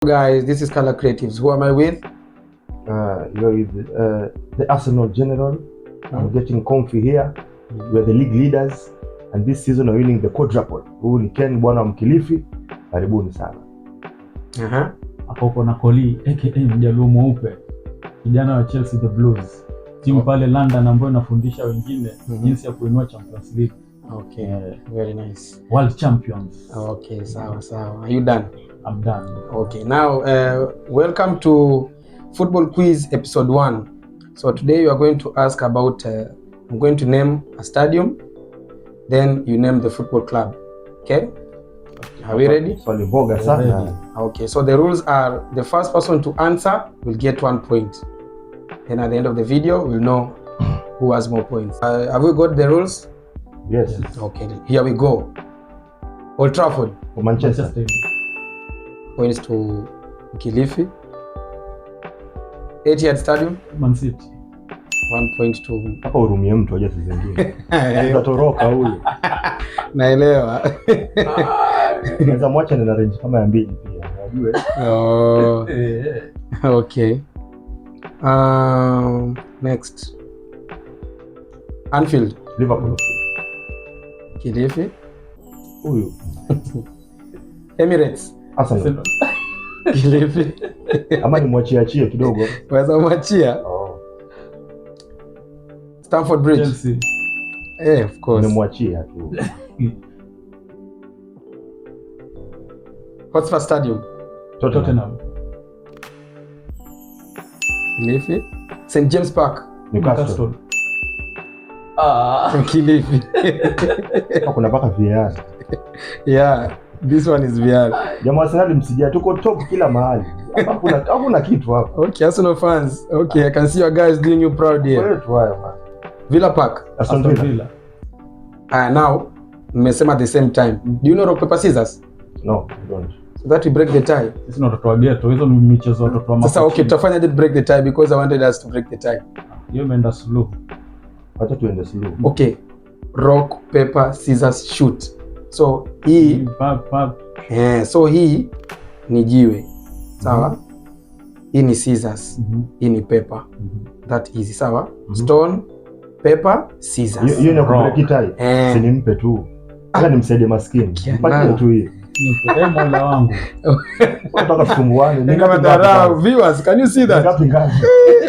Guys, this is Color Creatives. Who am I with? You're with the Arsenal General. I'm getting comfy here. We're the league leaders and this season we're winning the quadruple. Huu ni Ken Bwana Mkilifi. Karibuni sana. Hapo uko na Koli aka Mjaluo Mweupe, kijana wa Chelsea the Blues, timu pale London ambayo inafundisha wengine jinsi ya kuinua Champions League. Okay, very nice. World champions. Okay, sawa. Are you done? I'm done. Okay, now welcome to Football Quiz episode 1. So today you are going to ask about I'm going to name a stadium, then you name the football club. Okay? Are we ready? Swali boga sana. Okay, so the rules are the first person to answer will get 1 point. Then at the end of the video we'll know who has more points. Have we got the rules? Yes. Okay, here we go. Old Trafford. For Manchester. Points to Kilifi. Etihad Stadium. Man City. 1 point to hapa urumie mtu aje zingine. Utatoroka huyu. Naelewa. Naweza mwacha na range kama ya mbili pia. Unajue? Oh. Okay. Next. Anfield. Liverpool. Kilifi. Huyu. Emirates. Arsenal. Kilifi. Ama ni mwachie kidogo. Waweza mwachia? Stamford Bridge. Chelsea. Of course. Nimemwachia tu. Hotspur Stadium. Tottenham. Kilifi. St James Park. Newcastle. Kilifi. Kuna paka VAR. Yeah, this one is VR. Jamaa Arsenal msijia, tuko top kila mahali. Hakuna kitu hapa. Okay, Arsenal fans. Okay, I can see you guys doing you proud here. Wewe tu haya man. Villa Park. Aston Villa. Now, mmesema at the same time. Do you know rock paper scissors? No, I don't. So that we break the tie. Sisi ndo watoto wa ghetto, hizo ni michezo watoto wa mafuta. Sasa okay, tutafanya the break the tie because I wanted us to break the tie. Hiyo imeenda slow. Acha tuende slow. Okay. Rock, paper, scissors, shoot. So hii so hii ni jiwe. Sawa? Hii ni scissors. Hii ni paper. That easy, sawa? Stone, paper, scissors. Hiyo ni break tie. Sinimpe tu. Hata nimsaidie maskini. Mpatie tu hii. Ni mola wangu. Nataka tusumbuane. Ni kama dharau. Viewers, can you see that?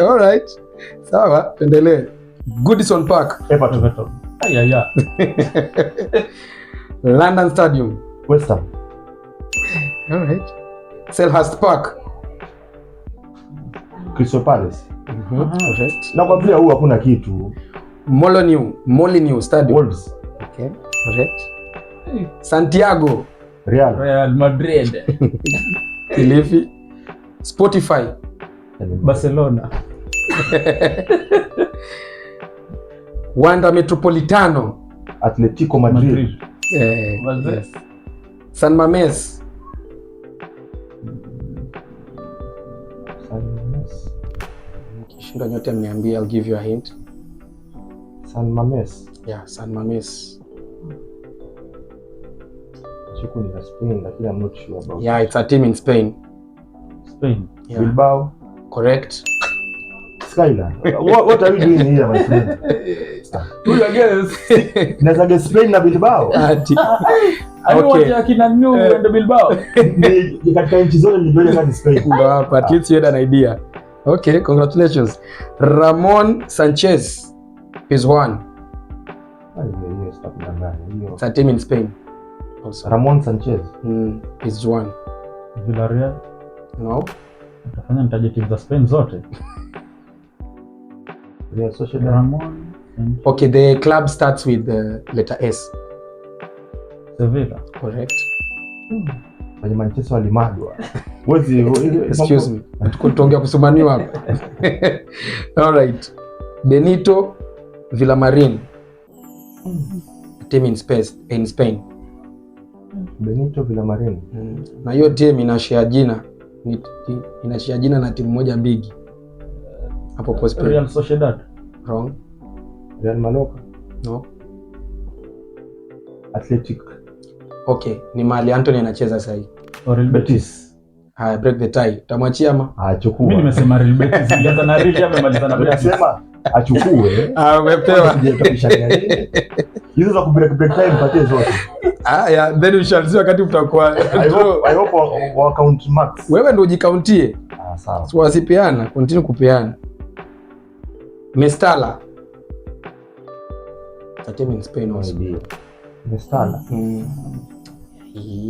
All right. Sawa, endelee. Goodison Park. Everton. Yeah. London Stadium. West Ham. All right. Selhurst Park. Crystal Palace. All right. Na kwa vile huu hakuna kitu. Molineux Stadium. Wolves. Okay. All right. Santiago. Real Madrid. Kilifi. Spotify. Barcelona. Wanda Metropolitano. Atletico Madrid. Yes. San Mamés. Kishinda nyote mniambie, I'll give you a hint. San Mamés. Yeah, San Mamés. Chiku ni Spain, lakini I'm not sure about. Yeah, it's a team in Spain. Yeah. Bilbao. Correct. Skyline. What are you doing here, my friend? Who you guess? Naweza guess Spain na Bilbao. Okay. Akina New and Bilbao. Ni katika nchi zote nilizoje kama Spain. But at least you had an idea. Okay, congratulations. Ramon Sanchez is one. It's a team in Spain. Also. Ramon Sanchez is one. Villarreal. No. Utafanya nitaje timu za Spain zote. Real Sociedad. Ramon. Okay, the club starts with the letter S. Sevilla. Correct. Kwenye Manchester walimadwa. Excuse me. Tukuongea kusumaniwa hapa. All right. Benito Villamarin. Team in Spain. Benito Villamarin. Na hiyo team inashare jina na timu moja bigi. Hapo kwa Spain. Real Sociedad. Wrong. Real Mallorca. No. Athletic. Okay, ni mahali Anthony anacheza sasa hivi. Real Betis. Haya, break the tie. Utamwachia ama? Achukua. Mimi nimesema Real Betis zilianza na Real amemaliza na Betis. Nimesema achukue. Umepewa. Hizo za kubreak tie mpatie zote. Yeah, then we shall see wakati mtakuwa. I hope wa count max. Wewe ndio ujikauntie. Sawa. So wasipeana, continue kupeana. Mestala. That team in Spain also. Mestala.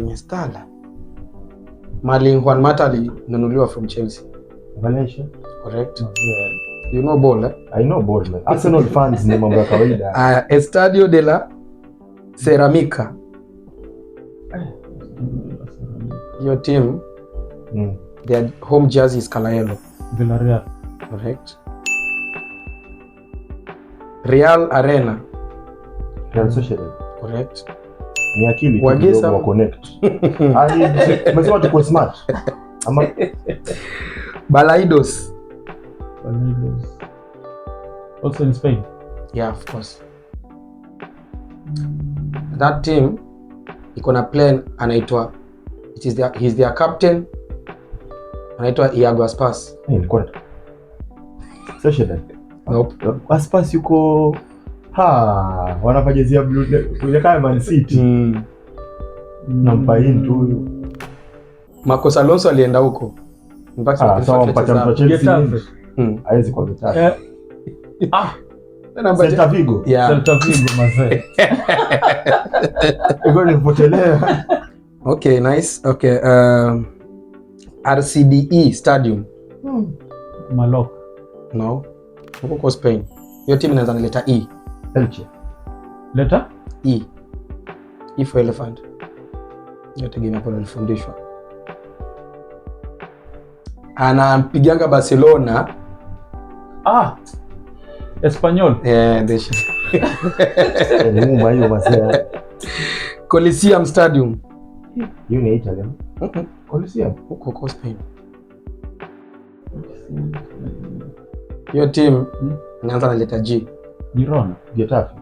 Mestala. Mali Juan Mata alinunuliwa from Chelsea. Valencia. Correct. You know ball, eh? I know ball, man. Arsenal fans ni mambo ya kawaida. Estadio de la Ceramica. Your team, their home jersey is color yellow. Villarreal. Correct. Real Arena. Real Sociedad. Correct. Ni akili kidogo wa connect. Umesema tuko smart. Ama Balaidos. Also in Spain. Yeah, of course. That team iko na player anaitwa, he's their captain, anaitwa Iago Aspas. Sociedad. Nope. Aspas yuko wanapajezia blue kama Man City. Nampa hii tu huyu. Marcos Alonso alienda huko. Mpaka sawa mpaka mtu Chelsea. Haiwezi kwa Getafe. Celta Vigo. Celta Vigo mazee. Ego nipotelea. Okay, nice. Okay, RCDE Stadium. Mallorca. No. Huko kwa Spain. Hiyo timu inaanza na letter E. Elche. Letter E. E for elephant. Yote game hapo nilifundishwa. Anampiganga Barcelona. Espanyol. Coliseum Stadium. You ni Italian. Coliseum huko kwa Spain. Hiyo team inaanza na letter G. Girona. Getafe.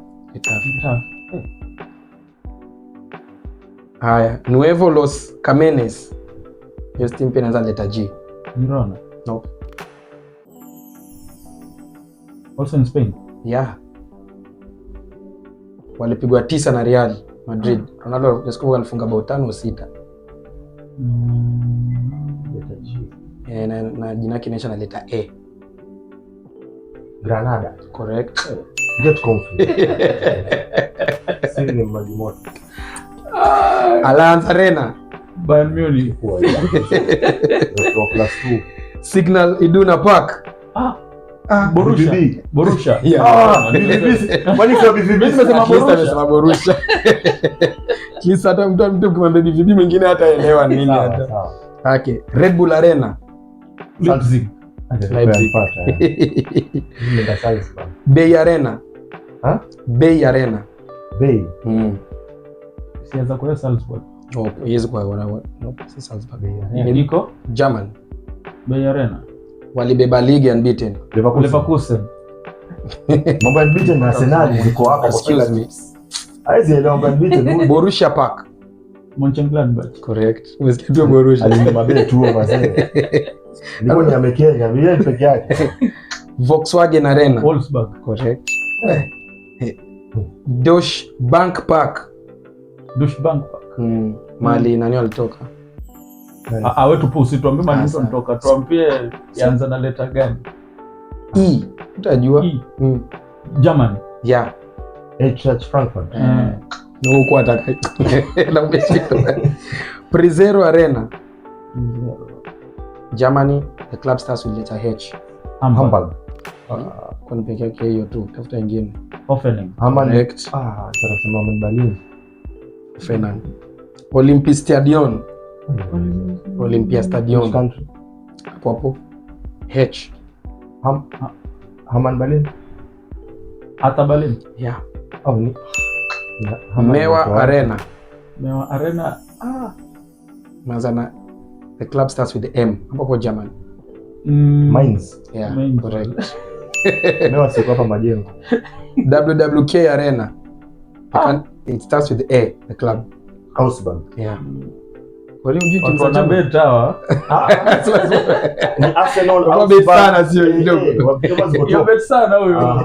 Haya, Nuevo Los Camenes. Hiyo team pia inaanza na letter G. Girona. Nope. Also in Spain. Yeah. Walipigwa 9 na Real Madrid. Ronaldo descover alifunga bao 5 au 6. Letter G. Na jina yake inaisha na letter A. Granada. Correct. Get confused. Siri ni maji moto. Allianz Arena. Bayern Munich. Plus 2. Signal Iduna Park. Borussia. Kwani kwa BVB nimesema Borussia. Kisa hata mtu kumwambia BVB mwingine hataelewa nini hata. Okay, Red Bull Arena. Leipzig. Bay Arena. Bay Arena. Bay. Sianza kwa Salzburg. Yes, kwa si Salzburg. Niko German. Bay Arena. Walibeba league unbeaten. Leverkusen. Mambo unbeaten na Arsenal ziko hapa. Excuse me. Haizi ile mambo unbeaten. Borussia Park. Mönchengladbach. Correct. Umesikia Borussia. Alimwambia tu wazee. Niko ni amekenya, yeye peke yake. Volkswagen Arena. Wolfsburg. Correct. Deutsche Bank Park. Mali nani alitoka? Wewe tupo usituambie mali mtoka. Tuambie yanza na letter gani? E. Utajua. German. Yeah. Eintracht Frankfurt. No kwa ataka. Na umeshika. Prezero Arena. Germany, the club starts with letter H. Hamburg. Kwa peke yake hiyo tu. Tafuta nyingine. Hoffenheim. Correct. Tunasema Berlin. Hoffenheim. Olympia Stadion. Olympia Stadion. Hapo. H. Berlin. Hata Berlin. Yeah. Mewa Arena. Mewa Arena. Mazana. The club starts with the M. Hapo German. Mainz. Yeah, Mainz. Correct. Mewa siko hapa majengo. WWK Arena. It starts with the A, the club. Augsburg. Yeah. Kwa hiyo mjui timu za bet hawa. Ni Arsenal au bet sana sio kidogo. Yo bet sana huyo.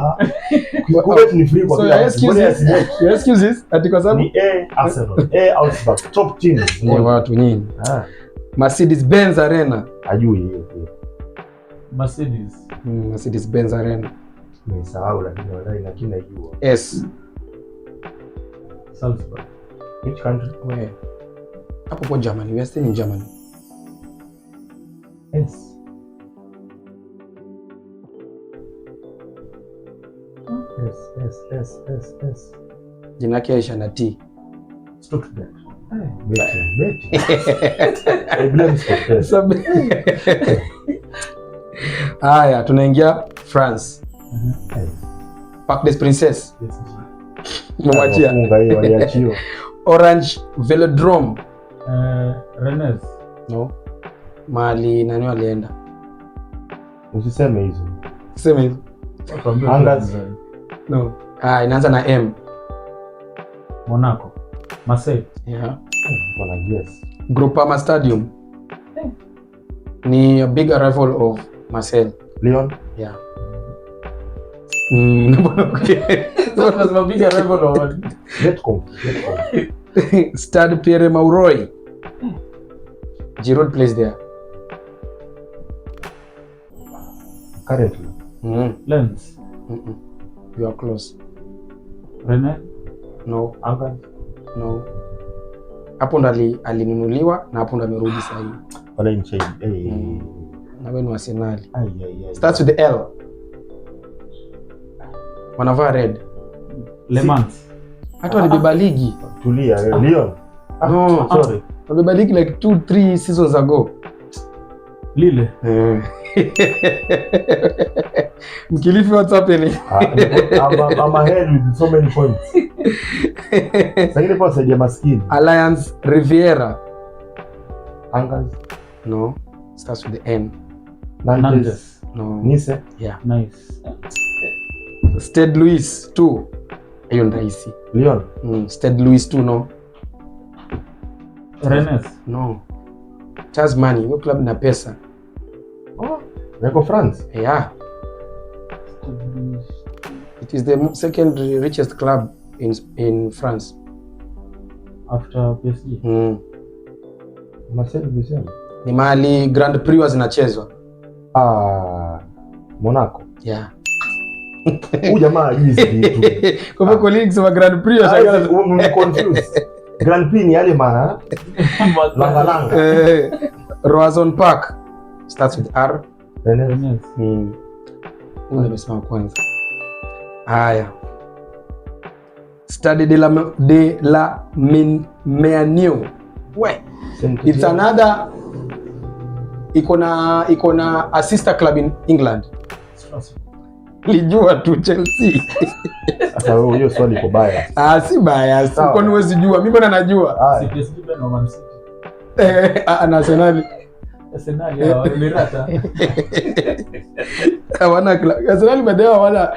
Kubet ni free kwa kila. Your excuses ati kwa sababu ni Arsenal, Augsburg, top teams. Ni watu nyinyi. Mercedes Benz Arena. Ajui hiyo. Mercedes Benz Arena. Nimesahau lakini najua. S. Salzburg. Which country? Where? Hapo kwa Germany. We are still in Germany. S. Jina yake Aisha na T. Stuttgart. Beti. I blame Stuttgart. Haya, tunaingia France. Parc des Princes. Mwachia. Funga hiyo waliachiwa. Orange Velodrome. Rennes. No. Mali nani walienda? Usiseme hizo. Sema hizo. Angers. No. Inaanza na M. Monaco. Marseille. Yeah. Bwana yes. Groupama Stadium. Ni a bigger rival of Marseille. Lyon. Yeah. So it was a bigger rival of Letcom. Stade Pierre-Mauroy. Giroud plays there. Currently. Lens. You are close. Rennes. No. Angers. No. Hapo ndo alinunuliwa na hapo ndo amerudi sasa hivi. Wala inchi. Na wewe ni Arsenal. Starts with the L. Wanavaa red. Le Mans. Hata walibeba ligi. Tulia Lyon. No, sorry. Walibeba ligi like 2-3 seasons ago. Lille. Mkilifi, what's happening? I'm ahead with so many points. Sasa kwa saidi ya maskini. Alliance Riviera. Angers. No. Starts with the N. Nantes. No. Nice. Yeah. Nice. Stade Louis 2. Hiyo ndio rahisi. Lyon. Stade Louis 2 no. Rennes. No. Charles money. Hiyo club na pesa. Oh, wako France. Yeah. It is the second richest club in France. After PSG. Marseille bisema. Ni mahali Grand Prix zinachezwa. Monaco. Yeah. Huyu jamaa hizi vitu. Kwa hivyo colleagues wa Grand Prix washangaza. Confused. Grand Prix ni yale maana langa. Roazhon Park starts with R. Rennes. Huyu nimesema kwanza. Haya. Stade de la Méaniou. It's another iko na a sister club in England. Lijua tu Chelsea. Sasa wewe hiyo swali iko baya. Si baya. Kwa nini huwezi jua? Mimi mbona najua? PSG bado Man City. Arsenal. Arsenal ya Emirata. Hawana club. Arsenal baadaye wala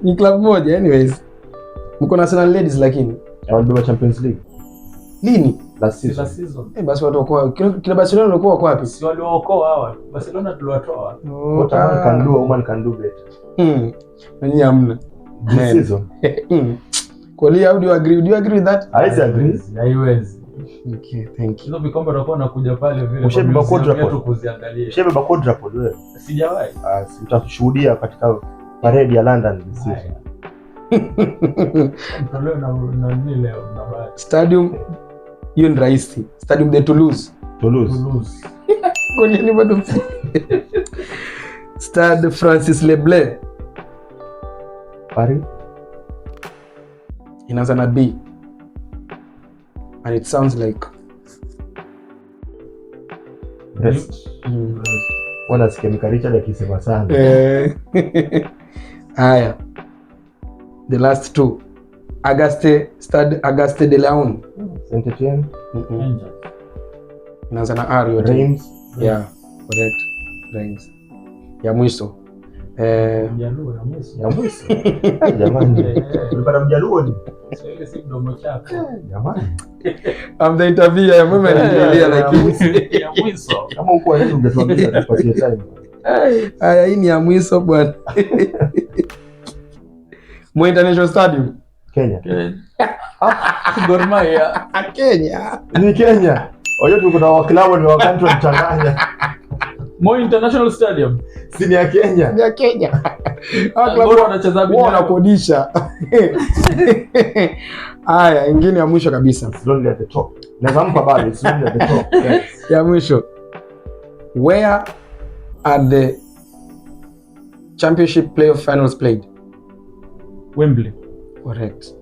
ni club moja anyways. Mko na Arsenal ladies lakini walibeba Champions League. Lini? Last season. Basi watu wako kila Barcelona walikuwa wapi? Si waliokoa hawa. Barcelona tuliwatoa. What man can do, a woman can do better. Nani hamna. This season. Koli, how do you agree? Do you agree with that? I agree. Haiwezi. Okay, thank you. Hizo vikombe utakuwa nakuja pale vile kwa quadruple kuziangalia. Ushebeba quadruple wewe? Sijawahi. Utashuhudia katika parade ya London this season. Leo na nini leo na bahati. Stadium hiyo ni rahisi. Stadium de Toulouse. Kwa nini bado? Stade Francis Leblay. Paris. Inaanza na B. And it sounds like Brest. Wana sikia Richard akisema sana. Haya. The last two. Stade Auguste de Lyon. Saint-Etienne. Inaanza na R yote. Reims. Yeah, correct. Reims. Ya mwisho. Mjaluo ya Mwiso. Ya Mwiso. Jamani. Ulipata Mjaluo ni? Sio ile si mdomo chako. Jamani. I'm the interviewer ya mama anaendelea like Ya Mwiso. Kama uko hivi ungetuambia tupatie time. Haya, hii ni ya Mwiso bwana. Moi International Stadium. Kenya. Gor Mahia. Kenya. Ni Kenya. Oyo tuko na waklabu ni wakati tunachanganya. Moi International Stadium. Si ni ya Kenya. Ni ya Kenya. Gor wanacheza wao wanakodisha. Haya, ingine ya mwisho kabisa. It's only at the top. Nazampa bado, it's only at the top. Yes. Ya mwisho. Where are the championship playoff finals played? Wembley. Correct.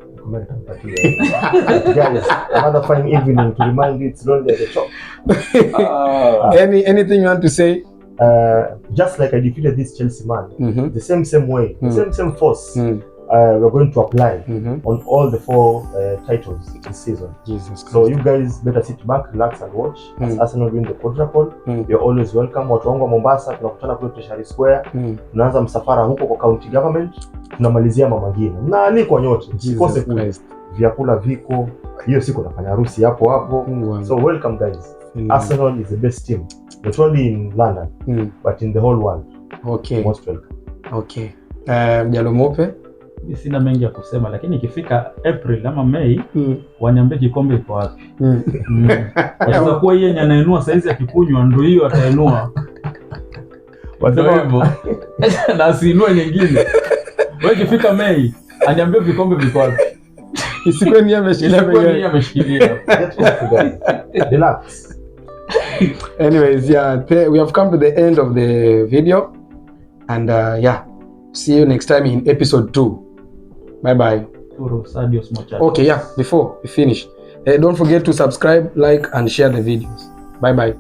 Guys, another fine evening to remind you it's only at the top. Anything you want to say? Just like I defeated this Chelsea man, the same way, the same force, we're going to apply on all the 4 titles this season. Jesus Christ. So you guys better sit back, relax and watch. As Arsenal win the quadruple, you're always welcome. Watu wangu wa Mombasa tunakutana kule Treasury Square. Tunaanza msafara huko kwa county government, tunamalizia Mama Ngina. Mnaalikwa nyote. Usikose kule. Vyakula viko. Hiyo siku nafanya harusi hapo hapo. So welcome guys. Arsenal is the best team. Not only in London, but in the whole world. Okay. Most welcome. Okay. Mjalo Mope. Sina mengi ya kusema, lakini ikifika April ama May waniambie kikombe iko wapi. Kwa kuwa yeye anainua saizi akikunywa ndio hiyo atainua. Wasema hivyo. Na asiinue nyingine. Wewe ikifika May aniambie vikombe viko wapi. Isikuwe ni ameshikilia. Relax. Anyways, we have come to the end of the video, and see you next time in episode 2. Bye bye. Okay, before we finish, don't forget to subscribe, like, and share the videos. Bye bye.